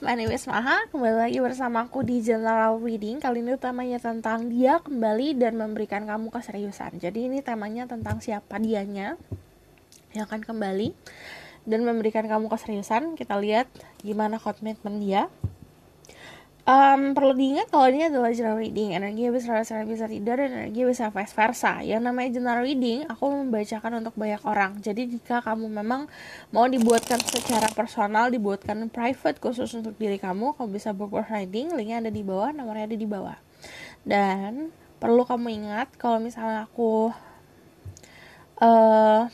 my name is Maha. Kembali lagi bersama aku di General Reading. Kali ini temanya tentang dia kembali dan memberikan kamu keseriusan. Jadi ini temanya tentang siapa dianya yang akan kembali dan memberikan kamu keseriusan. Kita lihat gimana komitmen dia. Perlu diingat kalau ini adalah general reading, energi bisa tidak, dan energi bisa vice versa. Yang namanya general reading, aku membacakan untuk banyak orang. Jadi jika kamu memang mau dibuatkan secara personal, dibuatkan private khusus untuk diri kamu bisa book reading, linknya ada di bawah, nomornya ada di bawah. Dan perlu kamu ingat kalau misalnya aku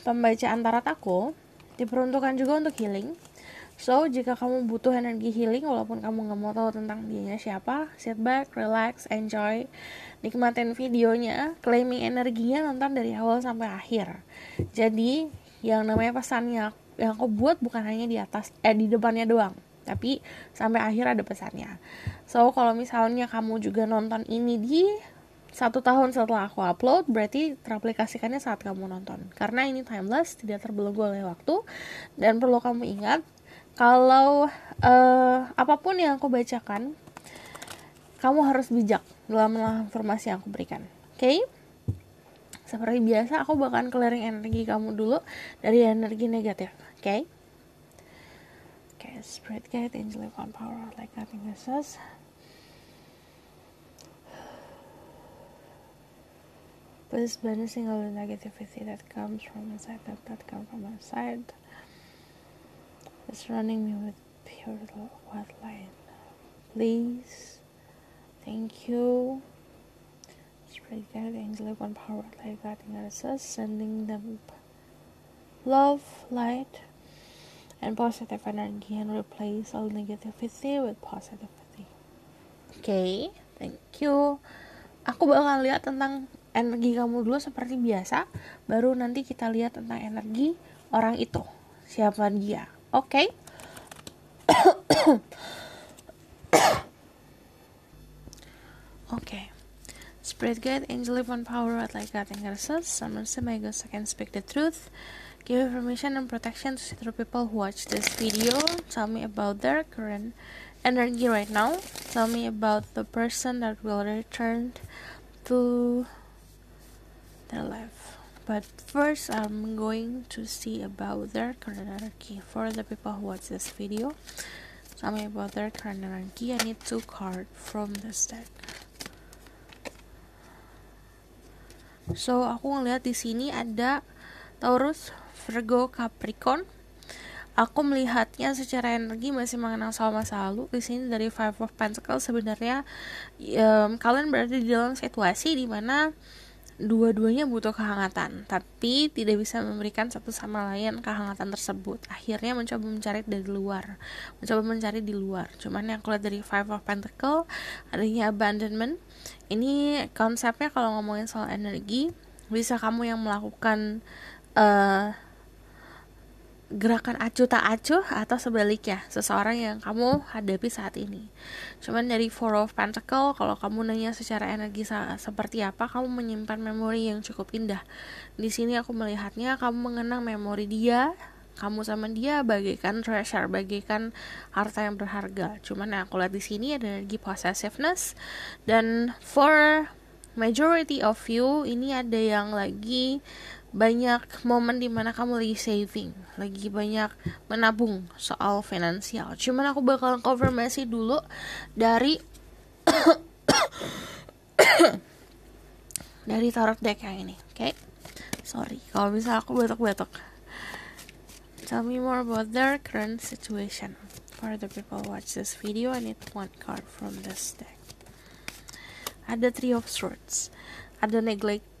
pembacaan tarot aku diperuntukkan juga untuk healing. So, jika kamu butuh energi healing, walaupun kamu gak mau tahu tentang dianya siapa, sit back, relax, enjoy, nikmatin videonya, claiming energinya, nonton dari awal sampai akhir. Jadi, yang namanya pesannya yang aku buat bukan hanya di atas, di depannya doang, tapi sampai akhir ada pesannya. So, kalau misalnya kamu juga nonton ini di 1 tahun setelah aku upload, berarti teraplikasikannya saat kamu nonton. Karena ini timeless, tidak terbelenggu oleh waktu, dan perlu kamu ingat, kalau apapun yang aku bacakan, kamu harus bijak dalam informasi yang aku berikan. Oke? Seperti biasa, aku bakalan clearing energi kamu dulu dari energi negatif. Oke? Spirit guide, angel one power, like nothing else. Please banishing all the negativity that comes from inside, that comes from outside. Surrounding me with pure white light. Please. Thank you. Spirit guide, angel one power, light guiding us, sending them love, light, and positive energy, and replace all negativity with positivity. Okay, thank you. Aku bakal lihat tentang energi kamu dulu seperti biasa, baru nanti kita lihat tentang energi orang itu, siapa dia. Okay. Okay. Spirit guide, angel one power, like God and God, summon my ghost, I can speak the truth. Give information and protection to the people who watch this video. Tell me about their current energy right now. Tell me about the person that will return to their life. But first, I'm going to see about their current energy. For the people who watch this video, tell me about their current energy. I need 2 cards from this deck. So, aku ngeliat di sini ada Taurus, Virgo, Capricorn. Aku melihatnya secara energi masih mengenang soal masa lalu. Di sini dari Five of Pentacles sebenarnya kalian berada di dalam situasi di mana dua-duanya butuh kehangatan, tapi tidak bisa memberikan satu sama lain kehangatan tersebut. Akhirnya mencoba mencari di luar. Cuman yang aku lihat dari Five of Pentacles, adanya abandonment. Ini konsepnya kalau ngomongin soal energi, bisa kamu yang melakukan gerakan acuh tak acuh, atau sebaliknya seseorang yang kamu hadapi saat ini. Cuman dari Four of Pentacles, kalau kamu nanya secara energi seperti apa, kamu menyimpan memori yang cukup indah. Di sini aku melihatnya kamu mengenang memori dia, kamu sama dia bagaikan treasure, bagaikan harta yang berharga. Cuman yang aku lihat di sini ada energi possessiveness, dan for majority of you ini ada yang lagi banyak momen dimana kamu lagi saving, lagi banyak menabung soal finansial. Cuman aku bakal konfirmasi dulu dari dari tarot deck yang ini. Okay? Sorry kalau misalnya aku batuk-batuk. Tell me more about their current situation. For the people who watch this video, I need 1 card from this deck. Ada Three of Swords. Ada neglect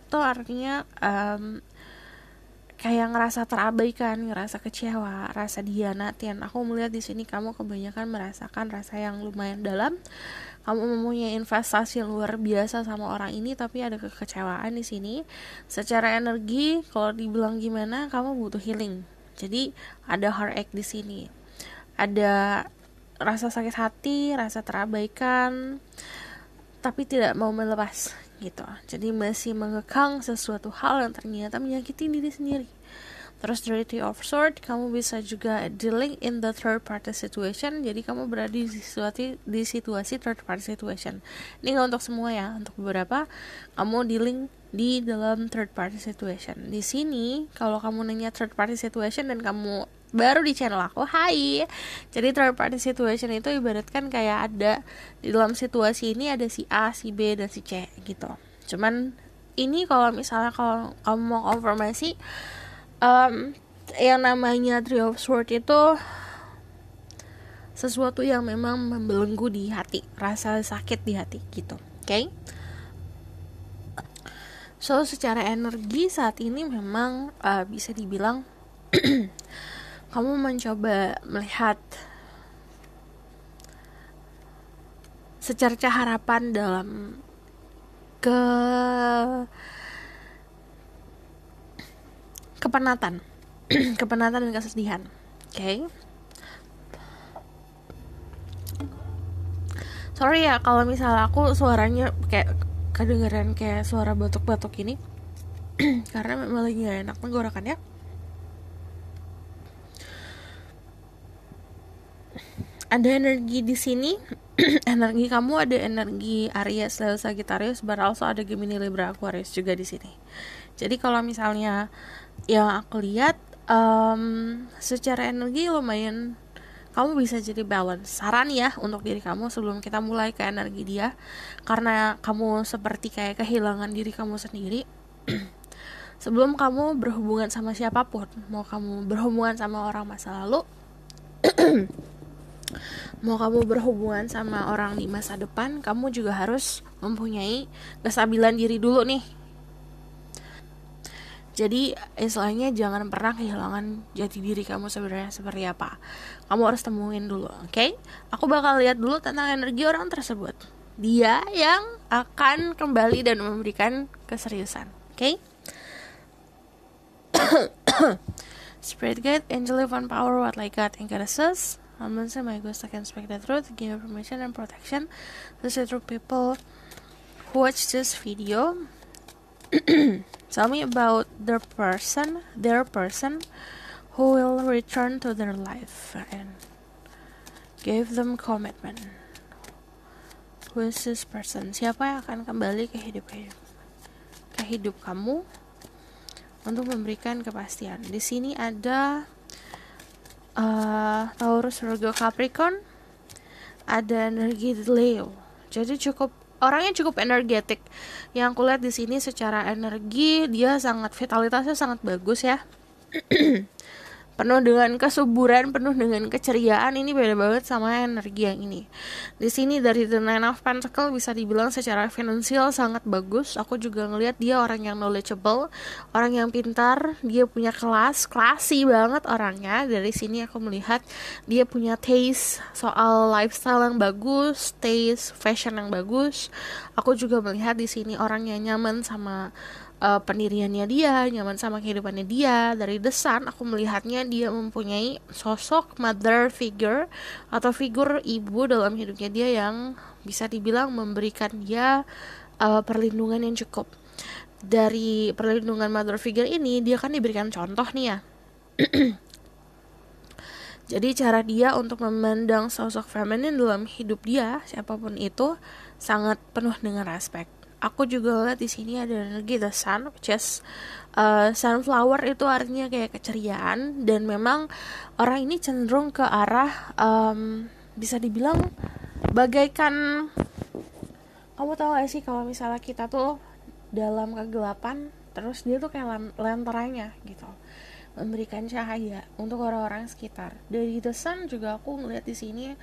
tuh artinya kayak ngerasa terabaikan, ngerasa kecewa, rasa dihianatin. Aku melihat di sini kamu kebanyakan merasakan rasa yang lumayan dalam. Kamu mempunyai investasi yang luar biasa sama orang ini, tapi ada kekecewaan di sini. Secara energi, kalau dibilang gimana, kamu butuh healing. Jadi ada heartache di sini. Ada rasa sakit hati, rasa terabaikan, tapi tidak mau melepas gitu. Jadi masih mengekang sesuatu hal yang ternyata menyakiti diri sendiri. Terus dari Three of Swords, kamu bisa juga dealing in the third party situation. Jadi kamu berada di situasi third party situation. Ini nggak untuk semua ya, untuk beberapa kamu dealing di dalam third party situation. Di sini kalau kamu nanya third party situation dan kamu baru di channel aku, hai. Jadi third party situation itu ibaratkan kayak ada di dalam situasi ini ada si A, si B, dan si C gitu. Cuman ini kalau misalnya kalau kamu mau konfirmasi, yang namanya Three of Swords itu sesuatu yang memang membelenggu di hati, rasa sakit di hati gitu, oke? So secara energi saat ini memang bisa dibilang kamu mencoba melihat secerca harapan dalam kepenatan kepenatan dan kesedihan, oke? Sorry ya kalau misalnya aku suaranya kayak kedengeran kayak suara batuk-batuk ini karena memang lagi gak enak tenggorokannya. Ada energi di sini. Energi kamu ada energi Aries, Leo, Sagittarius, but also ada Gemini, Libra, Aquarius juga di sini. Jadi kalau misalnya yang aku lihat secara energi lumayan kamu bisa jadi balance. Saran ya untuk diri kamu sebelum kita mulai ke energi dia, karena kamu seperti kayak kehilangan diri kamu sendiri. Sebelum kamu berhubungan sama siapapun, mau kamu berhubungan sama orang masa lalu mau kamu berhubungan sama orang di masa depan, kamu juga harus mempunyai kestabilan diri dulu nih. Jadi istilahnya jangan pernah kehilangan jati diri kamu sebenarnya seperti apa. Kamu harus temuin dulu, oke? Aku bakal lihat dulu tentang energi orang tersebut. Dia yang akan kembali dan memberikan keseriusan, oke? Spirit guide, angel divine power, what like God and goddesses. Say my ghost, I can speak the truth, give information and protection to the true people who watch this video. Tell me about their person who will return to their life and give them commitment. Who is this person? Siapa yang akan kembali ke hidup kamu untuk memberikan kepastian. Di sini ada Taurus, Virgo, Capricorn, ada energi Leo. Jadi orangnya cukup energetik. Yang aku lihat di sini secara energi dia vitalitasnya sangat bagus ya. Penuh dengan kesuburan, penuh dengan keceriaan. Ini beda banget sama energi yang ini. Di sini dari The Nine of Pentacles bisa dibilang secara finansial sangat bagus. Aku juga ngelihat dia orang yang knowledgeable, orang yang pintar, dia punya classy banget orangnya. Dari sini aku melihat dia punya taste soal lifestyle yang bagus, taste fashion yang bagus. Aku juga melihat di sini orang yang nyaman sama pendiriannya dia, nyaman sama kehidupannya dia. Dari The Sun aku melihatnya dia mempunyai sosok mother figure atau figur ibu dalam hidupnya dia yang bisa dibilang memberikan dia perlindungan yang cukup. Dari perlindungan mother figure ini dia kan diberikan contoh nih ya. Jadi cara dia untuk memandang sosok feminin dalam hidup dia, siapapun itu, sangat penuh dengan respect. Aku juga lihat di sini ada energi The Sun, which is sunflower, itu artinya kayak keceriaan, dan memang orang ini cenderung ke arah bisa dibilang bagaikan, kamu tahu gak sih kalau misalnya kita tuh dalam kegelapan, terus dia tuh kayak lenteranya gitu, memberikan cahaya untuk orang-orang sekitar. Dari The Sun juga aku ngeliat di sini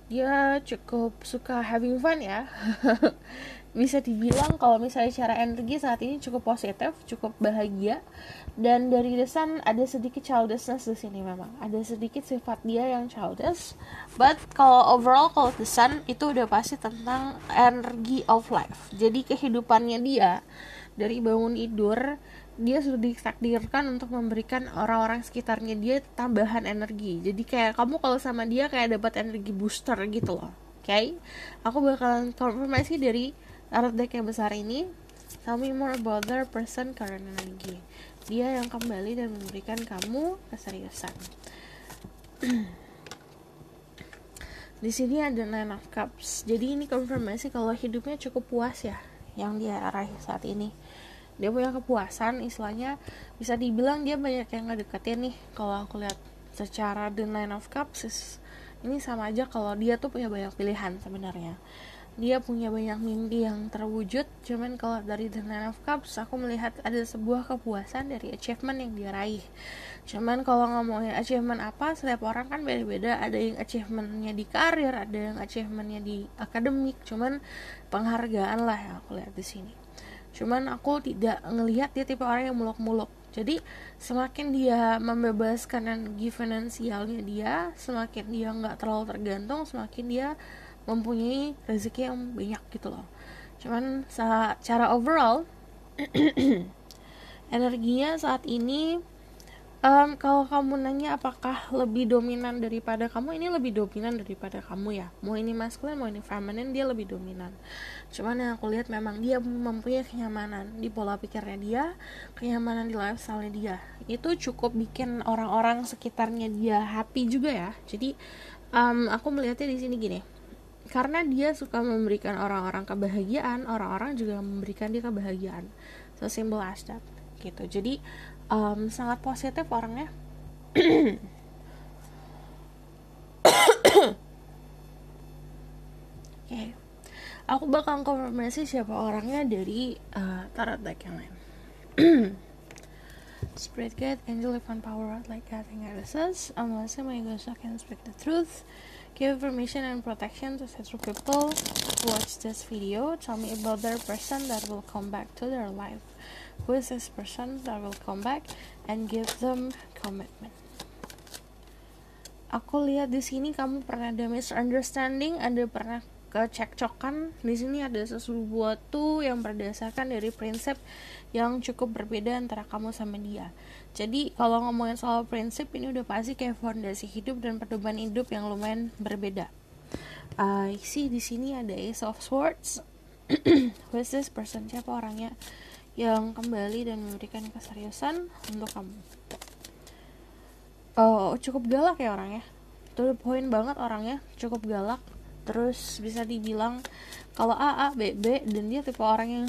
dia cukup suka having fun ya. Bisa dibilang kalau misalnya secara energi saat ini cukup positif, cukup bahagia. Dan dari The Sun ada sedikit childishness di sini memang. Ada sedikit sifat dia yang childish. But kalau overall kalau The Sun itu udah pasti tentang energy of life. Jadi kehidupannya dia dari bangun tidur, dia sudah ditakdirkan untuk memberikan orang-orang sekitarnya dia tambahan energi. Jadi kayak kamu kalau sama dia kayak dapat energi booster gitu loh. Oke? Aku bakalan konfirmasi dari tarot deck yang besar ini. Tell me more about their person, current energy. dia yang kembali dan memberikan kamu keseriusan. Di sini ada Nine of Cups. Jadi ini konfirmasi kalau hidupnya cukup puas ya yang dia raih saat ini. Dia punya kepuasan, istilahnya bisa dibilang dia banyak yang ngedeketin nih. Kalau aku lihat secara The Nine of Cups ini sama aja kalau dia tuh punya banyak pilihan sebenarnya. Dia punya banyak mimpi yang terwujud. Cuman kalau dari The Nine of Cups aku melihat ada sebuah kepuasan dari achievement yang dia raih. Cuman kalau ngomongin achievement apa, setiap orang kan beda-beda. Ada yang achievementnya di karir, ada yang achievementnya di akademik. Cuman penghargaan lah yang aku lihat di sini. Cuman aku tidak ngelihat dia tipe orang yang muluk-muluk. Jadi semakin dia membebaskan energi finansialnya dia, semakin dia nggak terlalu tergantung, semakin dia mempunyai rezeki yang banyak gitu loh. Cuman secara overall energinya saat ini, kalau kamu nanya apakah lebih dominan daripada kamu, ini lebih dominan daripada kamu ya. Mau ini maskulin, mau ini feminin, dia lebih dominan. Cuman yang aku lihat memang dia mempunyai kenyamanan di pola pikirnya dia, kenyamanan di lifestyle-nya dia. Itu cukup bikin orang-orang sekitarnya dia happy juga ya. Jadi aku melihatnya di sini gini. Karena dia suka memberikan orang-orang kebahagiaan, orang-orang juga memberikan dia kebahagiaan. So simple as that gitu. Jadi sangat positif orangnya. Okay. Aku bakal konfirmasi siapa orangnya dari tarot deck yang lain. Spirit guide, angel, divine power, like guiding goddesses. Unless my ghost can speak the truth, give information and protection to settle people. Watch this video. Tell me about their person that will come back to their life. Who is this person that will come back and give them commitment? Aku lihat di sini kamu pernah ada misunderstanding, ada pernah kecekcokan. Di sini ada sesuatu yang berdasarkan dari prinsip yang cukup berbeda antara kamu sama dia. Jadi kalau ngomongin soal prinsip, ini udah pasti kayak fondasi hidup dan pedoman hidup yang lumayan berbeda. Sih di sini ada Ace of Swords. Who is this person? Siapa orangnya yang kembali dan memberikan keseriusan untuk kamu? Cukup galak ya orangnya. To the point banget orangnya, cukup galak. Terus bisa dibilang kalau A, B, B, dan dia tipe orang yang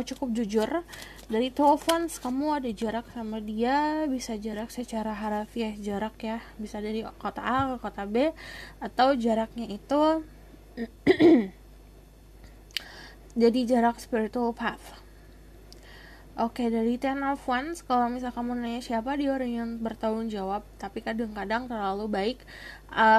cukup jujur. Dari 12 Wands kamu ada jarak sama dia, bisa jarak secara harafiah jarak ya, bisa dari kota A ke kota B, atau jaraknya itu jadi jarak spiritual path. Oke, dari 10 of Wands, kalau misal kamu nanya siapa, dia orang yang bertanggung jawab, tapi kadang-kadang terlalu baik,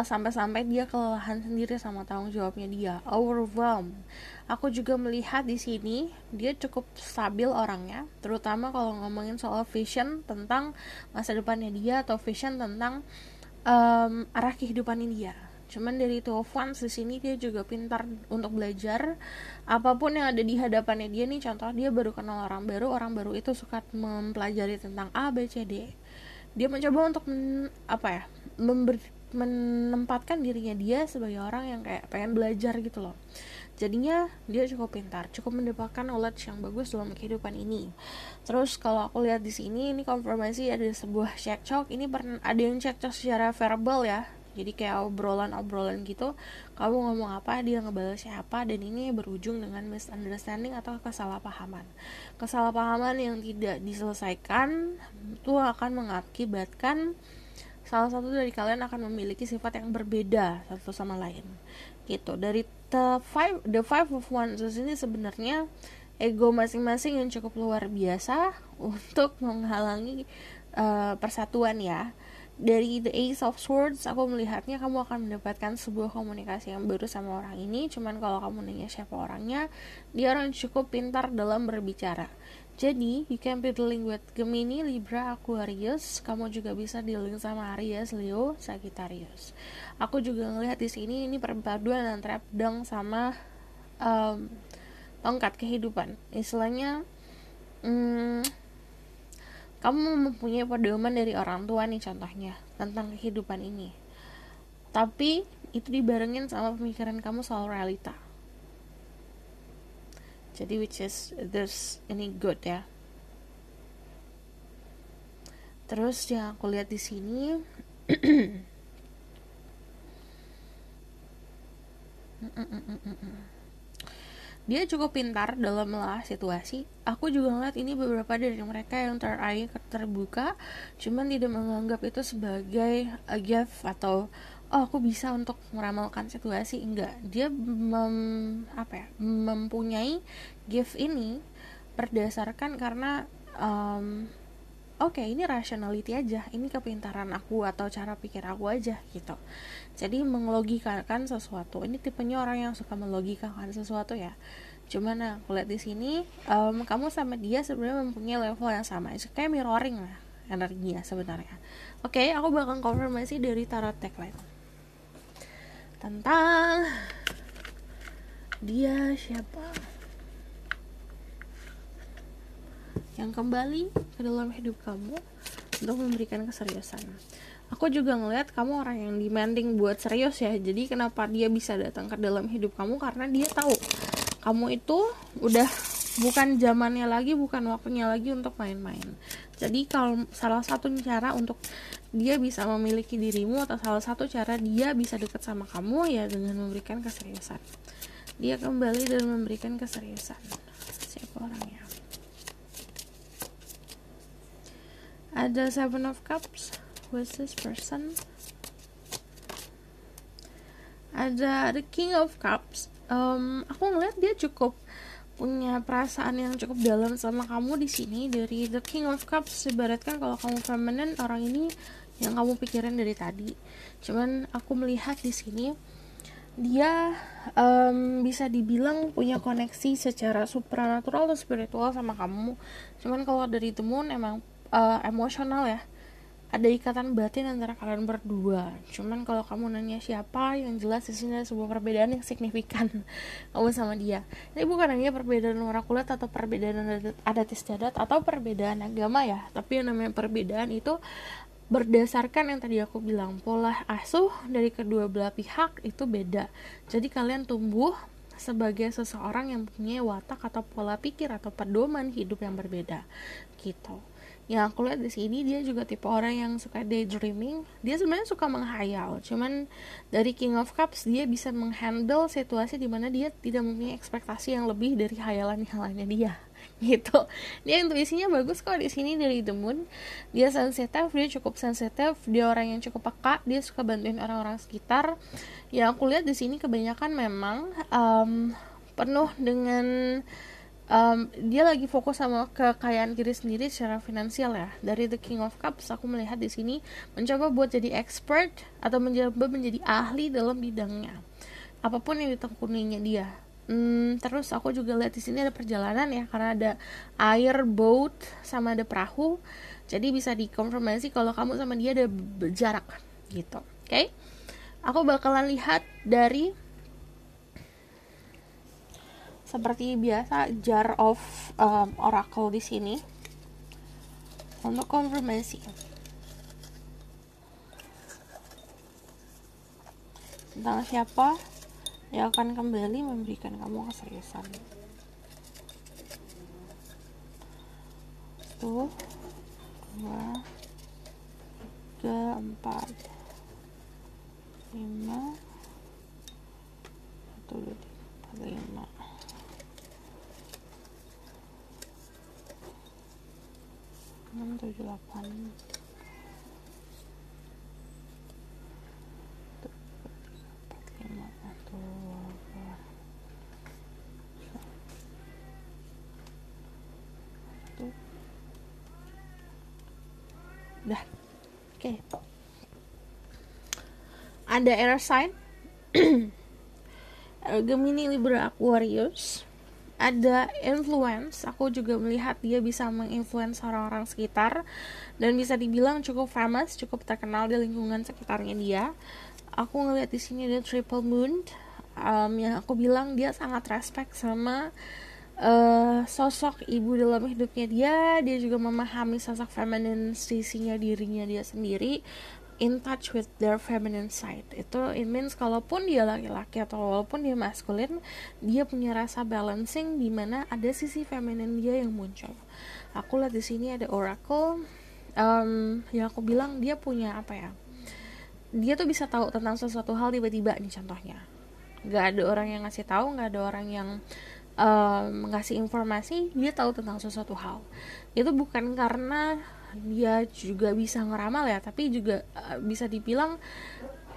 sampai-sampai dia kelelahan sendiri sama tanggung jawabnya dia, overwhelmed. Aku juga melihat di sini dia cukup stabil orangnya, terutama kalau ngomongin soal vision tentang masa depannya dia, atau vision tentang arah kehidupannya dia. Cuman dari 12 Wands di sini dia juga pintar untuk belajar apapun yang ada di hadapannya dia nih. Contoh dia baru kenal orang baru itu suka mempelajari tentang A, B, C, D. Dia mencoba untuk menempatkan dirinya dia sebagai orang yang kayak pengen belajar gitu loh. Jadinya dia cukup pintar, cukup mendapatkan knowledge yang bagus dalam kehidupan ini. Terus kalau aku lihat di sini, ini konfirmasi ada sebuah cekcok. Ini pernah ada yang cekcok secara verbal ya. Jadi kayak obrolan gitu, kamu ngomong apa, dia ngebalas siapa, dan ini berujung dengan misunderstanding atau kesalahpahaman yang tidak diselesaikan. Itu akan mengakibatkan salah satu dari kalian akan memiliki sifat yang berbeda satu sama lain gitu. Dari the five of wands ini sebenarnya ego masing-masing yang cukup luar biasa untuk menghalangi persatuan ya. Dari the Ace of Swords, aku melihatnya kamu akan mendapatkan sebuah komunikasi yang baru sama orang ini. Cuman kalau kamu nanya siapa orangnya, dia orang cukup pintar dalam berbicara. Jadi, you can be dealing with Gemini, Libra, Aquarius. Kamu juga bisa dealing sama Aries, Leo, Sagittarius. Aku juga ngelihat di sini ini perpaduan antara pedang sama tongkat kehidupan. Istilahnya, kamu mempunyai pedoman dari orang tua nih contohnya tentang kehidupan ini, tapi itu dibarengin sama pemikiran kamu soal realita. Jadi which is this ini good ya. Terus yang aku lihat di sini dia cukup pintar dalam mengolah situasi. Aku juga ngeliat ini beberapa dari mereka yang terbuka, cuman tidak menganggap itu sebagai a gift atau oh aku bisa untuk meramalkan situasi. Enggak, dia mempunyai gift ini berdasarkan karena oke, ini rationality aja, ini kepintaran aku atau cara pikir aku aja gitu. Jadi melogikakan sesuatu. Ini tipenya orang yang suka melogikakan sesuatu ya. Cuman aku lihat di sini, kamu sama dia sebenarnya mempunyai level yang sama. Itu kayak mirroring lah energinya sebenarnya. Oke, aku bakal konfirmasi dari tarot tagline tentang dia siapa yang kembali ke dalam hidup kamu untuk memberikan keseriusan. Aku juga ngelihat kamu orang yang demanding buat serius ya. Jadi kenapa dia bisa datang ke dalam hidup kamu, karena dia tahu kamu itu udah bukan zamannya lagi, bukan waktunya lagi untuk main-main. Jadi kalau salah satu cara untuk dia bisa memiliki dirimu, atau salah satu cara dia bisa dekat sama kamu ya dengan memberikan keseriusan. Dia kembali dan memberikan keseriusan. Siapa orangnya? Ada Seven of Cups. Who is this person? Ada the King of Cups. Aku ngeliat dia cukup punya perasaan yang cukup dalam sama kamu di sini. Dari the King of Cups, ibaratkan kalau kamu feminine, orang ini yang kamu pikirin dari tadi. Cuman aku melihat di sini dia bisa dibilang punya koneksi secara supranatural atau spiritual sama kamu. Cuman kalau dari the Moon emang emosional ya, ada ikatan batin antara kalian berdua. Cuman kalau kamu nanya siapa, yang jelas di sini ada sebuah perbedaan yang signifikan kamu sama dia. Ini bukan hanya perbedaan warna kulit atau perbedaan adat istiadat atau perbedaan agama ya, tapi yang namanya perbedaan itu berdasarkan yang tadi aku bilang, pola asuh dari kedua belah pihak itu beda. Jadi kalian tumbuh sebagai seseorang yang punya watak atau pola pikir atau pedoman hidup yang berbeda gitu. Yang aku lihat di sini, dia juga tipe orang yang suka daydreaming. Dia sebenarnya suka menghayal. Cuman dari King of Cups, dia bisa menghandle situasi di mana dia tidak mempunyai ekspektasi yang lebih dari hayalan-hayalannya dia. Gitu. Dia intuisinya bagus kok di sini dari The Moon. Dia sensitif, dia cukup sensitif. Dia orang yang cukup peka. Dia suka bantuin orang-orang sekitar. Yang aku lihat di sini kebanyakan memang penuh dengan dia lagi fokus sama kekayaan diri sendiri secara finansial ya. Dari The King of Cups aku melihat di sini mencoba buat jadi expert atau mencoba menjadi ahli dalam bidangnya, apapun yang ditekuninya dia. Terus aku juga lihat di sini ada perjalanan ya, karena ada air, boat, sama ada perahu. Jadi bisa dikonfirmasi kalau kamu sama dia ada jarak gitu. Oke? Aku bakalan lihat dari seperti biasa jar of oracle di sini untuk konfirmasi tentang siapa yang akan kembali memberikan kamu keseriusan. Tuh, 2, 3, 4, 5, 1, 2, 3, 4, 5. Enam, 7, 8. Dah. Oke. Ada air sign. Gemini, Libra, Aquarius. Ada influence. Aku juga melihat dia bisa menginfluence orang-orang sekitar dan bisa dibilang cukup famous, cukup terkenal di lingkungan sekitarnya dia. Aku ngelihat di sini ada triple moon, yang aku bilang dia sangat respect sama sosok ibu dalam hidupnya dia juga memahami sosok feminine sisinya dirinya dia sendiri, in touch with their feminine side. Itu it means kalaupun dia laki-laki atau walaupun dia maskulin, dia punya rasa balancing di mana ada sisi feminine dia yang muncul. Aku lihat di sini ada oracle, yang aku bilang dia punya apa ya, dia tuh bisa tahu tentang sesuatu hal tiba-tiba nih contohnya. Gak ada orang yang ngasih tahu, gak ada orang yang ngasih informasi, dia tahu tentang sesuatu hal. Itu bukan karena dia juga bisa ngeramal ya, tapi juga bisa dibilang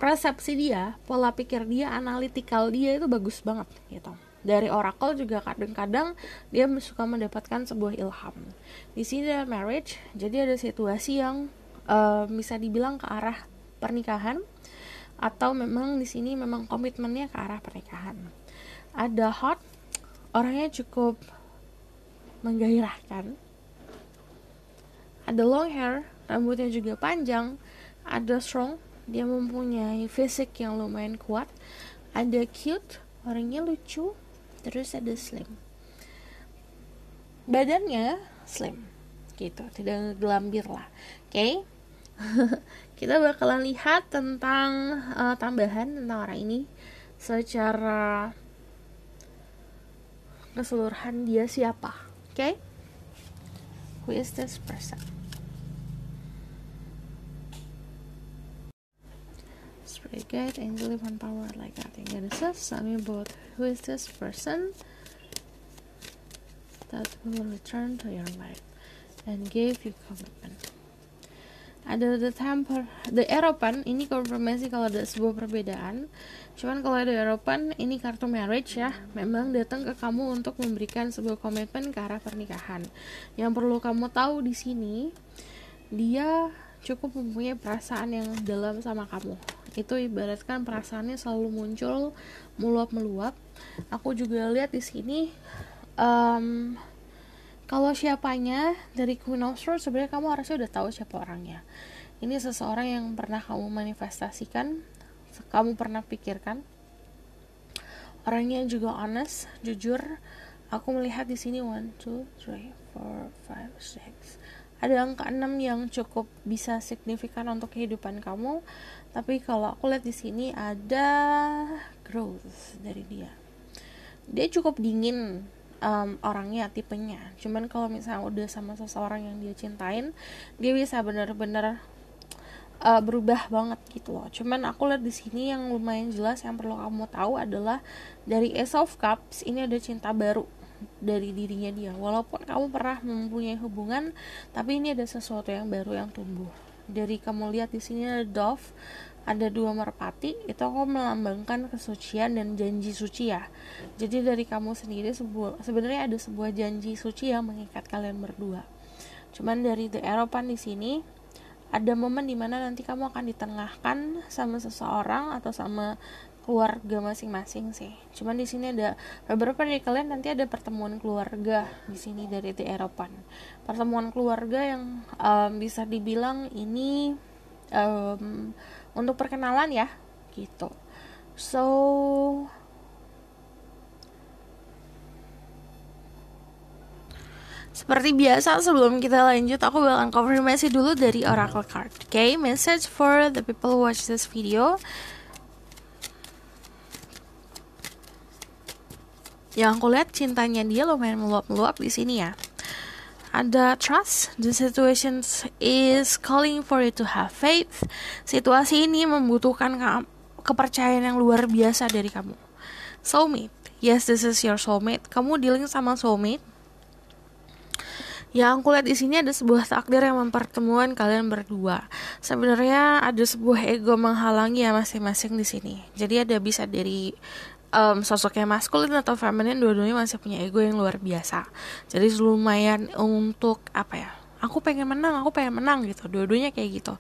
persepsi dia, pola pikir dia, analytical dia itu bagus banget gitu. Dari oracle juga kadang-kadang dia suka mendapatkan sebuah ilham. Di sini ada marriage, jadi ada situasi yang bisa dibilang ke arah pernikahan, atau memang di sini memang komitmennya ke arah pernikahan. Ada hot, orangnya cukup menggairahkan. Ada long hair, rambutnya juga panjang. Ada strong, dia mempunyai fisik yang lumayan kuat. Ada cute, orangnya lucu. Terus ada slim, badannya slim gitu, tidak gelambir lah. Oke. Kita bakalan lihat tentang tambahan tentang orang ini secara keseluruhan, dia siapa. Oke. Who is this person? Spirit guide, angel, divine power, like that. Genesis, tell me about who is this person that will return to your life and give you commitment. Ada the temper, the Eropan, ini konfirmasi kalau ada sebuah perbedaan. Cuman kalau ada Eropan, ini kartu marriage ya, memang datang ke kamu untuk memberikan sebuah komitmen ke arah pernikahan. Yang perlu kamu tahu di sini, dia cukup mempunyai perasaan yang dalam sama kamu. Itu ibaratkan perasaannya selalu muncul, meluap-meluap. Aku juga lihat di sini, kalau siapanya dari Queen of Swords, sebenarnya kamu harusnya udah tahu siapa orangnya. Ini seseorang yang pernah kamu manifestasikan, kamu pernah pikirkan. Orangnya juga honest, jujur. Aku melihat di sini 1, 2, 3, 4, 5, 6. Ada angka 6 yang cukup bisa signifikan untuk kehidupan kamu. Tapi kalau aku lihat di sini ada growth dari dia. Dia cukup dingin. Orangnya, tipenya. Cuman kalau misalnya udah sama seseorang yang dia cintain, dia bisa benar-benar berubah banget gitu loh. Cuman aku lihat di sini yang lumayan jelas yang perlu kamu tahu adalah dari Ace of Cups, ini ada cinta baru dari dirinya dia. Walaupun kamu pernah mempunyai hubungan, tapi ini ada sesuatu yang baru yang tumbuh. Dari kamu lihat di sini ada Dove, ada 2 merpati, itu aku melambangkan kesucian dan janji suci ya. Jadi dari kamu sendiri sebenarnya ada sebuah janji suci yang mengikat kalian berdua. Cuman dari The Eropan di sini ada momen dimana nanti kamu akan ditengahkan sama seseorang atau sama keluarga masing-masing sih. Cuman di sini ada beberapa dari kalian nanti ada pertemuan keluarga di sini dari The Eropan. Pertemuan keluarga yang bisa dibilang ini untuk perkenalan ya gitu. So seperti biasa sebelum kita lanjut, aku bakal konfirmasi dulu dari Oracle card. Okay, message for the people who watch this video. Yang aku lihat cintanya dia lumayan meluap-meluap di sini ya. Ada trust, the situation is calling for you to have faith. Situasi ini membutuhkan kepercayaan yang luar biasa dari kamu. Soulmate, yes, this is your soulmate. Kamu dealing sama soulmate. Yang aku lihat di sini ada sebuah takdir yang mempertemukan kalian berdua. Sebenarnya ada sebuah ego menghalangi ya masing-masing di sini. Jadi ada bisa dari sosoknya maskulin atau feminin, dua-duanya masih punya ego yang luar biasa. Jadi lumayan untuk apa ya? Aku pengen menang gitu. Dua-duanya kayak gitu.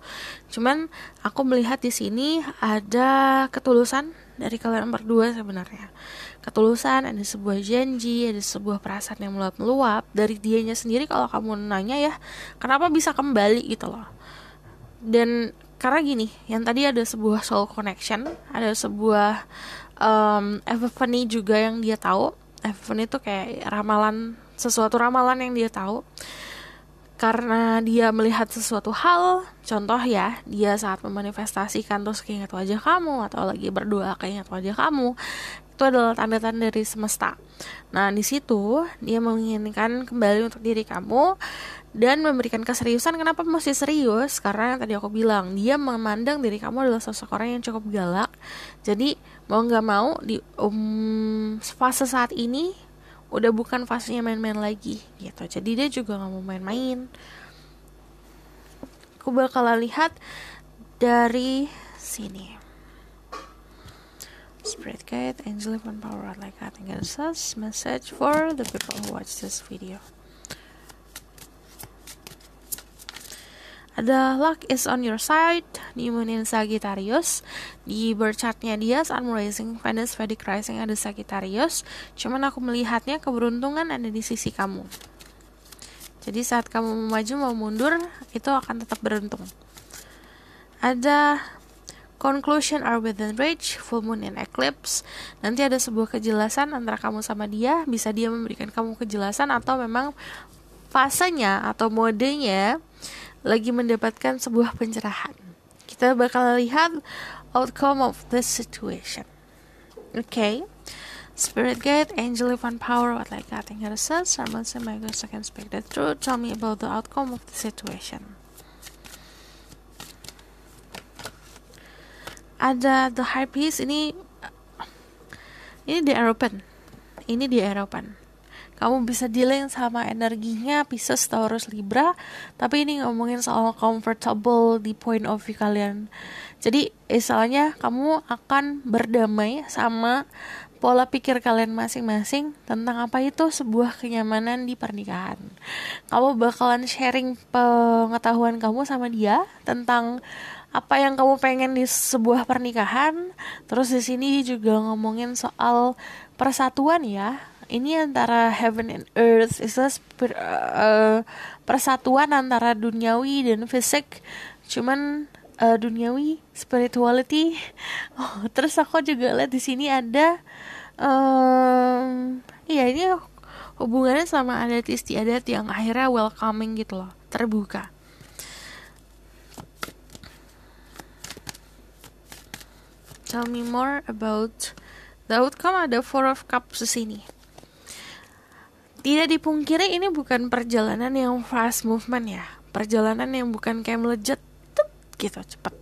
Cuman aku melihat di sini ada ketulusan dari kalian berdua sebenarnya. Ketulusan, ada sebuah janji, ada sebuah perasaan yang meluap-meluap dari dianya sendiri. Kalau kamu nanya ya, kenapa bisa kembali gitu loh. Dan karena gini, yang tadi ada sebuah soul connection, ada sebuah epiphany juga yang dia tahu. Epiphany itu kayak sesuatu ramalan yang dia tahu. Karena dia melihat sesuatu hal, contoh ya, dia saat memanifestasikan terus keinget wajah kamu, atau lagi berdoa keinget wajah kamu, itu adalah tanda-tanda dari semesta. Nah, di situ dia menginginkan kembali untuk diri kamu dan memberikan keseriusan. Kenapa mesti serius? Karena yang tadi aku bilang, dia memandang diri kamu adalah sosok orang yang cukup galak. Jadi mau nggak mau di fase saat ini udah bukan fasenya main-main lagi gitu. Jadi dia juga nggak mau main-main. Aku bakal lihat dari sini. Spirit guide, angel of power, like that. And get a message for the people who watch this video. Ada luck is on your side. New moon in Sagittarius. Di birth chartnya dia Sun rising, Venus Vedic rising ada Sagittarius. Cuman aku melihatnya keberuntungan ada di sisi kamu. Jadi saat kamu mau maju mau mundur itu akan tetap beruntung. Ada conclusion are within reach, full moon in eclipse. Nanti ada sebuah kejelasan antara kamu sama dia. Bisa dia memberikan kamu kejelasan atau memang fasenya atau modenya lagi mendapatkan sebuah pencerahan. Kita bakal lihat outcome of this situation. Okay. Spirit guide, angel of power, what like that. And says, someone say my God, I can speak the truth. Tell me about the outcome of the situation. Ada the high priest, ini di Eropan. Ini di Eropan. Kamu bisa dealing sama energinya Pisces, Taurus, Libra. Tapi ini ngomongin soal comfortable di point of view kalian. Jadi istilahnya kamu akan berdamai sama pola pikir kalian masing-masing tentang apa itu sebuah kenyamanan di pernikahan. Kamu bakalan sharing pengetahuan kamu sama dia tentang apa yang kamu pengen di sebuah pernikahan. Terus di sini juga ngomongin soal persatuan ya. Ini antara heaven and earth, itu persatuan antara duniawi dan fisik. Cuman duniawi, spirituality. Terus aku juga lihat di sini ada, ini hubungannya sama adat istiadat yang akhirnya welcoming gitu loh, terbuka. Tell me more about the outcome. Ada Four of Cups di sini. Tidak dipungkiri ini bukan perjalanan yang fast movement ya. Perjalanan yang bukan kayak melejit gitu cepat.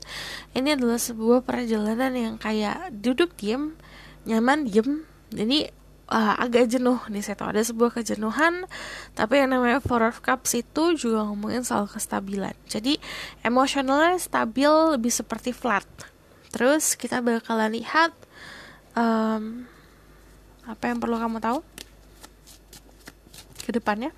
Ini adalah sebuah perjalanan yang kayak duduk diem, nyaman diem. Jadi agak jenuh di situ. Ada sebuah kejenuhan. Tapi yang namanya Four of Cups itu juga ngomongin soal kestabilan. Jadi emosionalnya stabil, lebih seperti flat. Terus kita bakalan lihat apa yang perlu kamu tahu ke depannya.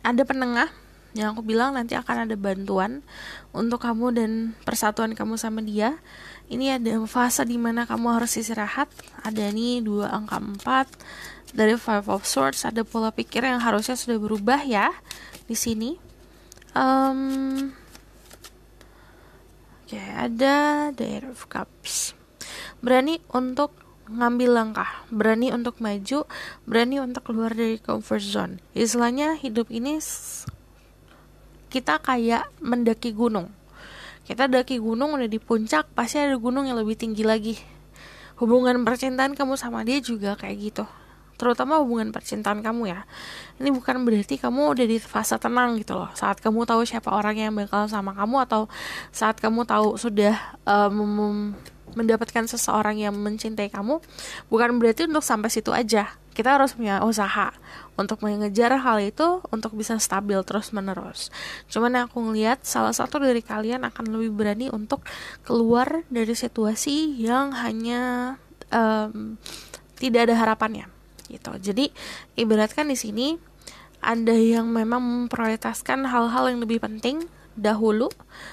Ada penengah yang aku bilang nanti akan ada bantuan untuk kamu dan persatuan kamu sama dia. Ini ada fase dimana kamu harus istirahat. Ada nih 2 angka 4 dari Five of Swords. Ada pola pikir yang harusnya sudah berubah ya di sini. Ada the Eight of Cups. Berani untuk ngambil langkah, berani untuk maju, berani untuk keluar dari comfort zone. Istilahnya hidup ini kita kayak mendaki gunung. Kita daki gunung udah di puncak, pasti ada gunung yang lebih tinggi lagi. Hubungan percintaan kamu sama dia juga kayak gitu. Terutama hubungan percintaan kamu ya. Ini bukan berarti kamu udah di fase tenang gitu loh. Saat kamu tahu siapa orang yang bakal sama kamu, atau saat kamu tahu sudah mendapatkan seseorang yang mencintai kamu, bukan berarti untuk sampai situ aja. Kita harus punya usaha untuk mengejar hal itu untuk bisa stabil terus menerus. Cuman aku ngelihat salah satu dari kalian akan lebih berani untuk keluar dari situasi yang hanya tidak ada harapannya gitu. Jadi ibaratkan di sini ada yang memang memprioritaskan hal-hal yang lebih penting dahulu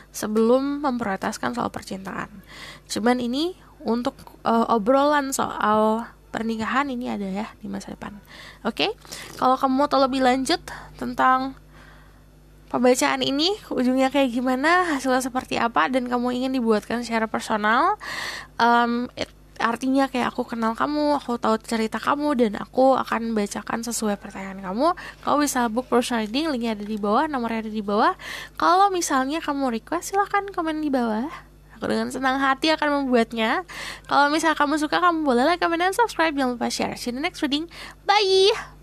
sebelum memprioritaskan soal percintaan. Cuman ini untuk obrolan soal pernikahan ini ada ya di masa depan. Oke? Kalau kamu mau tahu lebih lanjut tentang pembacaan ini, ujungnya kayak gimana, hasilnya seperti apa, dan kamu ingin dibuatkan secara personal, artinya kayak aku kenal kamu, aku tahu cerita kamu, dan aku akan bacakan sesuai pertanyaan kamu. Kamu bisa book personal reading, linknya ada di bawah, nomornya ada di bawah. Kalau misalnya kamu request, silahkan komen di bawah. Aku dengan senang hati akan membuatnya. Kalau misalnya kamu suka, kamu boleh like, comment, dan subscribe. Jangan lupa share. See you in the next reading. Bye!